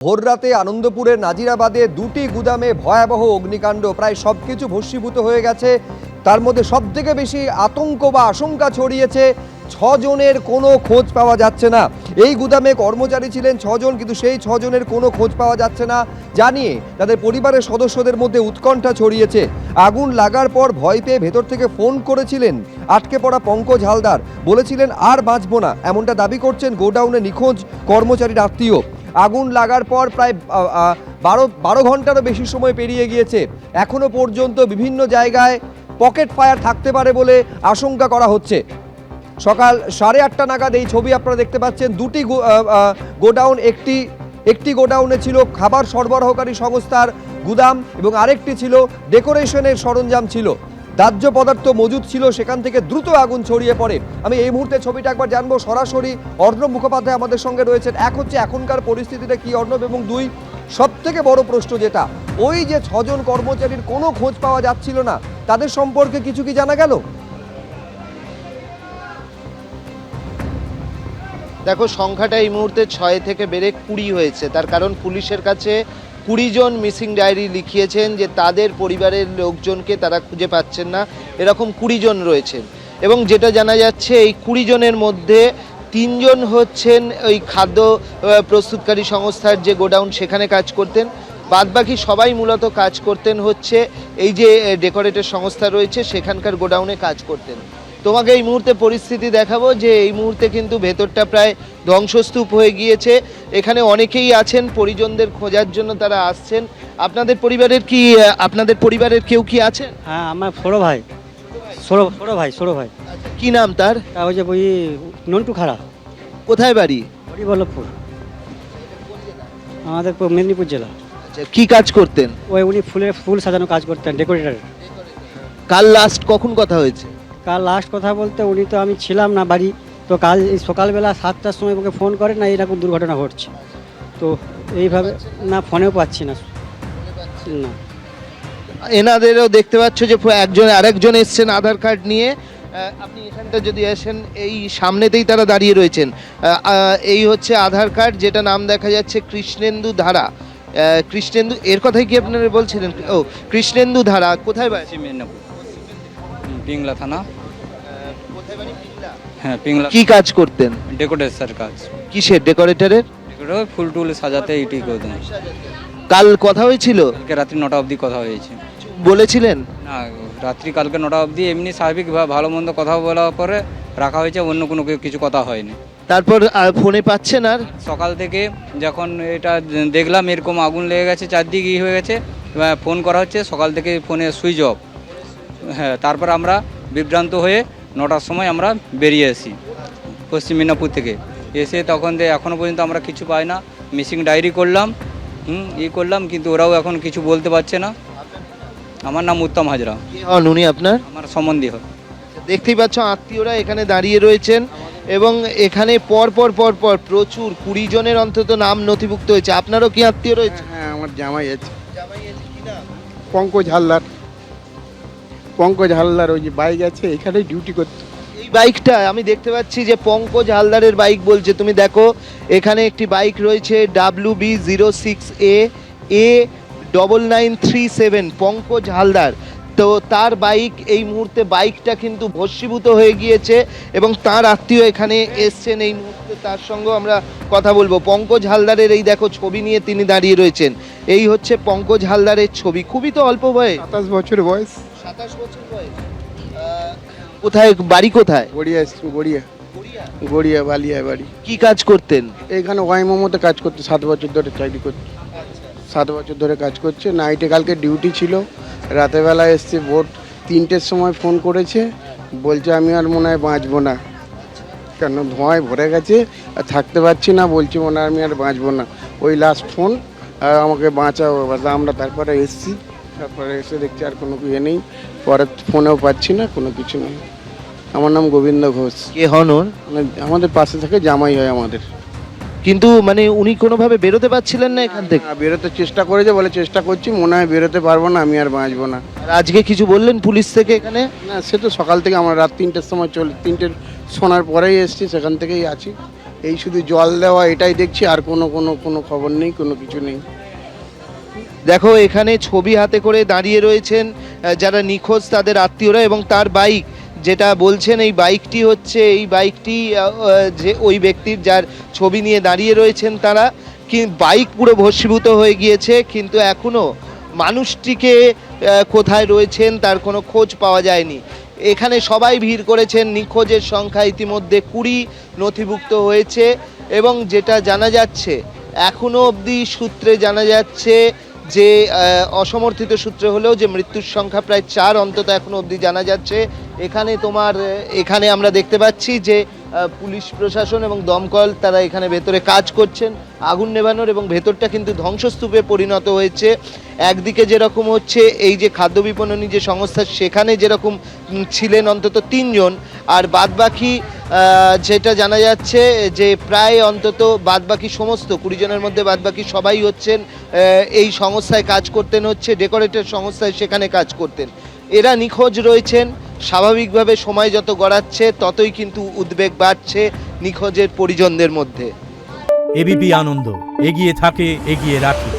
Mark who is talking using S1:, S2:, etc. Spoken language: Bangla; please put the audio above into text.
S1: ভোররাতে আনন্দপুরের নাজিরাবাদে দুটি গুদামে ভয়াবহ অগ্নিকাণ্ড, প্রায় সবকিছু ভস্মীভূত হয়ে গেছে। তার মধ্যে সবথেকে বেশি আতঙ্ক বা আশঙ্কা ছড়িয়েছে, 6 জনের কোনো খোঁজ পাওয়া যাচ্ছে না। এই গুদামে কর্মচারী ছিলেন 6 জন, কিন্তু সেই 6 জনের কোনো খোঁজ পাওয়া যাচ্ছে না জানিয়ে তাদের পরিবারের সদস্যদের মধ্যে উৎকণ্ঠা ছড়িয়েছে। আগুন লাগার পর ভয় পেয়ে ভেতর থেকে ফোন করেছিলেন আটকে পড়া পঙ্কজ হালদার, বলেছিলেন আর বাঁচব না, এমনটা দাবি করছেন গোডাউনে নিখোঁজ কর্মচারীর আত্মীয়। আগুন লাগার পর প্রায় 12 ঘন্টারও বেশি সময় পেরিয়ে গিয়েছে, এখনো পর্যন্ত বিভিন্ন জায়গায় পকেট ফায়ার থাকতে পারে বলে আশঙ্কা করা হচ্ছে। সকাল 8:30 নাগাদ এই ছবি আপনারা দেখতে পাচ্ছেন। দুটি গোডাউন, একটি গোডাউনে ছিল খাবার সরবরাহকারী সংস্থার গুদাম এবং আরেকটি ছিল ডেকোরেশনের সরঞ্জাম ছিল, দাহ্য পদার্থ মজুদ ছিল, সেখান থেকে দ্রুত আগুন ছড়িয়ে পড়ে। আমি এই মুহূর্তে ছবিটা একবার জানবো, সরাসরি অর্ণব মুখোপাধ্যায় আমাদের সঙ্গে রয়েছেন। এক হচ্ছে এখনকার পরিস্থিতিটা কি অর্ণব, এবং দুই, সব থেকে বড় প্রশ্ন যেটা, ওই যে 6 জন কর্মচারীর কোনো খোঁজ পাওয়া যাচ্ছিল না, তাদের সম্পর্কে কিছু কি জানা গেল?
S2: দেখো, সংখ্যাটা এই মুহূর্তে 6 থেকে বেড়ে 20 হয়েছে। তার কারণ পুলিশের কাছে 20 জন মিসিং ডায়েরি লিখিয়েছেন যে তাদের পরিবারের লোকজনকে তারা খুঁজে পাচ্ছেন না, এরকম 20 জন রয়েছেন। এবং যেটা জানা যাচ্ছে, এই 20 জনের মধ্যে 3 জন হচ্ছেন ওই খাদ্য প্রস্তুতকারী সংস্থার যে গোডাউন সেখানে কাজ করতেন, বাদবাকি সবাই মূলত কাজ করতেন হচ্ছে এই যে ডেকোরেটর সংস্থা রয়েছে সেখানকার গোডাউনে কাজ করতেন। তোমাকে এই মুহূর্তে পরিস্থিতি দেখাবো যে এই মুহূর্তে কিন্তু ভেতরটা প্রায় ধ্বংসস্তূপ হয়ে গিয়েছে। এখানে অনেকেই আছেন, পরিজনদের খোঁজার জন্য তারা আসছেন। আপনাদের পরিবারের কেউ কি আছেন?
S3: হ্যাঁ, আমার ছোটো ভাই।
S2: কি নাম তার?
S3: তা ওই যে ওই নন্টু খাড়া।
S2: কোথায় বাড়ি?
S3: হরিবল্লভপুর, আমাদের মেদিনীপুর জেলা।
S2: আচ্ছা, কি কাজ করতেন?
S3: উনি ফুল সাজানো কাজ করতেন, ডেকোরেটারের।
S2: কাল লাস্ট কখন কথা হয়েছে?
S3: কাল লাস্ট কথা বলতে উনি তো, আমি ছিলাম না বাড়ি, তো কাল এই সকালবেলা 7টার সময় ওকে ফোন করে না এরকম দুর্ঘটনা ঘটছে, তো এইভাবে না ফোনেও পাচ্ছি না।
S2: এনাদেরও দেখতে পাচ্ছ যে আরেকজন এসছেন আধার কার্ড নিয়ে। আপনি এখানটা যদি আসেন, এই সামনেতেই তারা দাঁড়িয়ে রয়েছেন। এই হচ্ছে আধার কার্ড, যেটা নাম দেখা যাচ্ছে কৃষ্ণেন্দু ধারা। কৃষ্ণেন্দু, এর কথাই কি আপনারা বলছিলেন? ও, কৃষ্ণেন্দু ধারা কোথায় বাড়ি?
S4: পিংলা থানা।
S2: কোথায় বাড়ি? পিংলা।
S4: হ্যাঁ, পিংলা।
S2: কি কাজ করতেন?
S4: ডেকোরেটর কাজ।
S2: কিসের ডেকোরেটরের?
S4: ফুল টুল সাজাতে ইটি করতেন।
S2: কাল কথা হয়েছিল?
S4: কালকে রাত্রি 9টা অবধি কথা হয়েছে।
S2: বলেছিলেন?
S4: না, রাত্রি কালকে 9টা অবধি এমনি স্বাভাবিক ভালো মন্দ কথা বলার পরে রাখা হয়েছে, অন্য কোনো কিছু কথা হয়নি।
S2: তারপর ফোনে পাচ্ছেন? আর
S4: সকাল থেকে যখন এটা দেখলাম এরকম আগুন লেগে গেছে, চারদিকে হয়ে গেছে, ফোন করা হচ্ছে, সকাল থেকে ফোনে সুইচ অফ। হ্যাঁ, তারপর আমরা বিভ্রান্ত হয়ে 9টার সময় আমরা বেরিয়ে আসি পশ্চিম মেদিনীপুর থেকে। এসে তখন এখনও পর্যন্ত আমরা কিছু পাই না। মিসিং ডায়েরি করলাম, কিন্তু ওরাও এখন কিছু বলতে পারছে না। আমার নাম উত্তম হাজরা।
S2: উনি আপনার?
S4: আমার সম্বন্ধী হয়।
S2: দেখতেই পাচ্ছ আত্মীয়রা এখানে দাঁড়িয়ে রয়েছেন, এবং এখানে পর প্রচুর 20 জনের অন্তত নাম নথিভুক্ত হয়েছে। আপনারও কি আত্মীয় রয়েছে?
S5: হ্যাঁ, আমার জামাই আছে। পঙ্কজ হালদার ওই যে বাইক আছে, এখানেই ডিউটি করতো।
S2: এই বাইকটা আমি দেখতে পাচ্ছি যে পঙ্কজ হালদারের বাইক বলছে। তুমি দেখো, এখানে একটি বাইক রয়েছে WB06A9937, পঙ্কজ হালদার। তো তার বাইক, এই মুহূর্তে বাইকটা কিন্তু ভস্মীভূত হয়ে গিয়েছে, এবং তার আত্মীয় এখানে এসছেন এই মুহূর্তে, তার সঙ্গে আমরা কথা বলবো। পঙ্কজ হালদারের এই দেখো ছবি নিয়ে তিনি দাঁড়িয়ে রয়েছেন। এই হচ্ছে পঙ্কজ হালদারের ছবি। খুবই তো অল্প বয়স,
S5: 27 বছর বয়স।
S2: 27 বছর বয়স। কোথায় বাড়ি? কোথায়?
S5: গড়িয়া বালিয়া বাড়ি।
S2: কি কাজ করতেন?
S5: এখানে ওয়াইমোমোতে কাজ করতে 7 বছর ধরে চাকরি করছে। 7 বছর ধরে কাজ করছে। নাইটে কালকে ডিউটি ছিল, রাতেরবেলা এসছে, ভোর 3টের সময় ফোন করেছে, বলছে আমি আর মনে হয় বাঁচবো না, কেন ধোঁয়ায় ভরে গেছে আর থাকতে পারছি না, বলছি মনে হয় আমি আর বাঁচবো না। ওই লাস্ট ফোন, আর আমাকে বাঁচাও। আমরা তারপরে এসছি, তারপরে এসে দেখছি আর কোনো ইয়ে নেই, পরে ফোনেও পাচ্ছি না, কোনো কিছু নেই। আমার নাম গোবিন্দ ঘোষ।
S2: কে হন ওর?
S5: আমাদের পাশে থেকে জামাই হয় আমাদের।
S2: কিন্তু মানে উনি কোনোভাবে বেরোতে পারছিলেন না এখান থেকে?
S5: বেরোতে চেষ্টা করেছে, বলে চেষ্টা করছি, মনে হয় বেরোতে পারবো না, আমি আর বাঁচবো না।
S2: আর আজকে কিছু বললেন পুলিশ থেকে এখানে?
S5: না, সে তো সকাল থেকে, আমরা রাত 3টের সময় 3টের শোনার পরেই এসছি, সেখান থেকেই আছি। এই শুধু জল দেওয়া এটাই দেখছি, আর কোনো খবর নেই, কোনো কিছু নেই।
S2: দেখো এখানে ছবি হাতে করে দাঁড়িয়ে রয়েছেন যারা নিখোঁজ তাদের আত্মীয়রা, এবং তার বাইক যেটা বলছেন এই বাইকটি হচ্ছে এই বাইকটি যে ওই ব্যক্তির যার ছবি নিয়ে দাঁড়িয়ে রয়েছেন তারা, কি বাইক পুরো ভস্মীভূত হয়ে গিয়েছে, কিন্তু এখনো মানুষটিকে কোথায় রয়েছেন তার কোনো খোঁজ পাওয়া যায়নি। এখানে সবাই ভিড় করেছেন, নিখোঁজের সংখ্যা ইতিমধ্যে 20 নথিভুক্ত হয়েছে, এবং যেটা জানা যাচ্ছে এখনো অবধি সূত্রে জানা যাচ্ছে যে অসমর্থিত সূত্রে হলেও যে মৃত্যুর সংখ্যা প্রায় 4 অন্তত এখনো অবধি জানা যাচ্ছে। এখানে আমরা দেখতে পাচ্ছি যে পুলিশ প্রশাসন এবং দমকল তারা এখানে ভেতরে কাজ করছেন আগুন নেভানোর, এবং ভেতরটা কিন্তু ধ্বংসস্তূপে পরিণত হয়েছে। একদিকে যেরকম হচ্ছে এই যে খাদ্য বিপণনী যে সংস্থা সেখানে যেরকম ছিলেন অন্তত 3 জন, আর বাদবাকি যেটা জানা যাচ্ছে যে প্রায় অন্তত বাদবাকি সমস্ত 20 জনের মধ্যে বাদবাকি সবাই হচ্ছেন এই সংস্থায় কাজ করতেন, হচ্ছে ডেকোরেটর সংস্থায় সেখানে কাজ করতেন। এরা নিখোঁজ রয়েছেন। স্বাভাবিকভাবে সময় যত গড়াচ্ছে ততই কিন্তু উদ্বেগ বাড়ছে নিখোঁজের পরিজনদের মধ্যে।
S6: এবিপি আনন্দ, এগিয়ে থাকে, এগিয়ে রাখে।